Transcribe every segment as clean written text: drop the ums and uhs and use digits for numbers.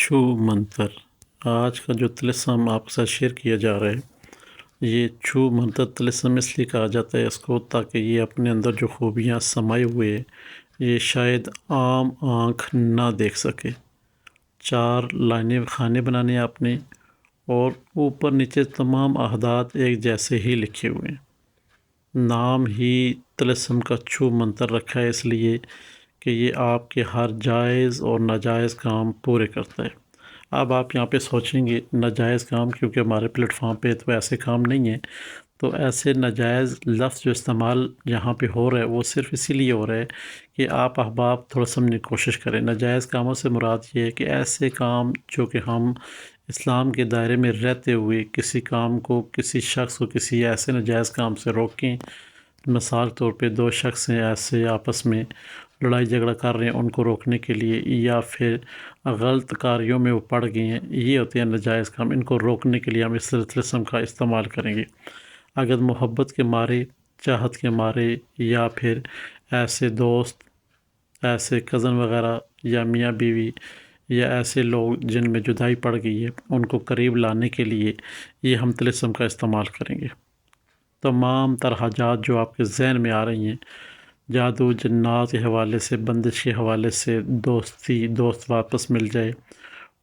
چھو منتر آج کا جو طلسم آپ کے ساتھ شیئر کیا جا رہا ہے، یہ چھو منتر طلسم اس لیے کہا جاتا ہے اس کو، تاکہ یہ اپنے اندر جو خوبیاں سمائے ہوئے یہ شاید عام آنکھ نہ دیکھ سکے۔ 4 لائنیں خانے بنانے آپ نے، اور اوپر نیچے تمام اعداد ایک جیسے ہی لکھے ہوئے ہیں۔ نام ہی طلسم کا چھو منتر رکھا ہے اس لیے کہ یہ آپ کے ہر جائز اور ناجائز کام پورے کرتا ہے۔ اب آپ یہاں پہ سوچیں گے ناجائز کام، کیونکہ ہمارے پلیٹ فارم پہ تو ایسے کام نہیں ہیں، تو ایسے ناجائز لفظ جو استعمال یہاں پہ ہو رہا ہے وہ صرف اسی لیے ہو رہا ہے کہ آپ احباب تھوڑا سمجھنے کی کوشش کریں۔ ناجائز کاموں سے مراد یہ ہے کہ ایسے کام جو کہ ہم اسلام کے دائرے میں رہتے ہوئے کسی کام کو، کسی شخص کو کسی ایسے ناجائز کام سے روکیں۔ مثال طور پہ 2 شخص ہیں ایسے آپس میں لڑائی جھگڑا کر رہے ہیں، ان کو روکنے کے لیے، یا پھر غلط کاریوں میں وہ پڑ گئے ہیں، یہ ہوتے ہیں ناجائز کام۔ ان کو روکنے کے لیے ہم اس طلسم کا استعمال کریں گے۔ اگر محبت کے مارے، چاہت کے مارے، یا پھر ایسے دوست، ایسے کزن وغیرہ، یا میاں بیوی، یا ایسے لوگ جن میں جدائی پڑ گئی ہے، ان کو قریب لانے کے لیے یہ ہم طلسم کا استعمال کریں گے۔ تمام تر حاجات جو آپ کے ذہن میں آ رہی ہیں، جادو جنات کے حوالے سے، بندش کے حوالے سے، دوست واپس مل جائے،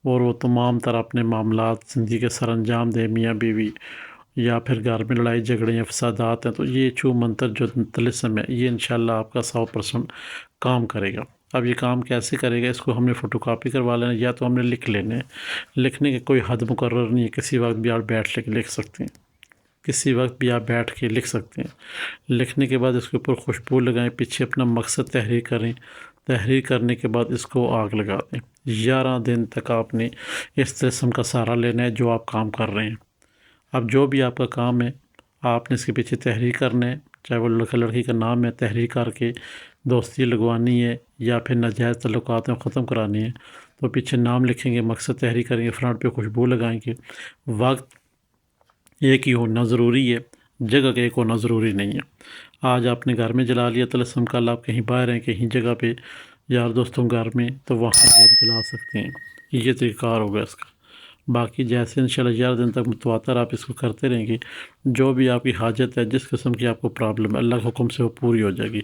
اور وہ تمام طرح اپنے معاملات زندگی کے سر انجام دیں، میاں بیوی، یا پھر گھر میں لڑائی جھگڑے یا فسادات ہیں، تو یہ چھو منتر جو طلسم ہے یہ انشاءاللہ آپ کا 100% کام کرے گا۔ اب یہ کام کیسے کرے گا، اس کو ہم نے فوٹو کاپی کروا لینا، یا تو ہم نے لکھ لینے ہیں۔ لکھنے کے کوئی حد مقرر نہیں ہے، کسی وقت بھی آپ بیٹھ کے لکھ سکتے ہیں، کسی وقت بھی آپ بیٹھ کے لکھ سکتے ہیں۔ لکھنے کے بعد اس کے اوپر خوشبو لگائیں، پیچھے اپنا مقصد تحریر کریں، تحریر کرنے کے بعد اس کو آگ لگا دیں۔ 11 دن تک آپ نے اس طلسم کا سہارا لینا ہے جو آپ کام کر رہے ہیں۔ اب جو بھی آپ کا کام ہے، آپ نے اس کے پیچھے تحریر کرنا ہے، چاہے وہ لڑکا لڑکی کا نام ہے، تحریر کر کے دوستی لگوانی ہے، یا پھر ناجائز تعلقات میں ختم کرانی ہے، تو پیچھے نام لکھیں گے، مقصد تحریر کریں گے، فرنٹ پہ خوشبو لگائیں گے۔ وقت ایک ہی ہونا ضروری ہے، جگہ کا ایک ہونا ضروری نہیں ہے۔ آج آپ نے گھر میں جلا لیا طلسم، کل آپ کہیں باہر ہیں، کہیں جگہ پہ یار دوستوں گھر میں، تو وہاں بھی آپ جلا سکتے ہیں۔ یہ طریقہ کار ہوگا اس کا۔ باقی جیسے انشاءاللہ 11 دن تک متواتر آپ اس کو کرتے رہیں گے، جو بھی آپ کی حاجت ہے، جس قسم کی آپ کو پرابلم ہے، اللہ کے حکم سے وہ پوری ہو جائے گی۔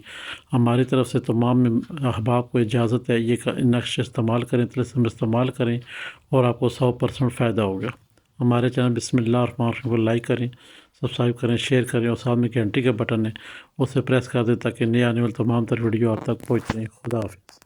ہماری طرف سے تمام احباب کو اجازت ہے، یہ نقش استعمال کریں، طلسم استعمال کریں، اور آپ کو 100% فائدہ ہوگا۔ ہمارے چینل بسم اللہ الرحمن الرحیم کو لائک کریں، سبسکرائب کریں، شیئر کریں، اور ساتھ میں گھنٹی کا بٹن ہے اسے پریس کر دیں تاکہ نئے آنے والے تمام تر ویڈیو آپ تک پہنچ جائیں۔ خدا حافظ۔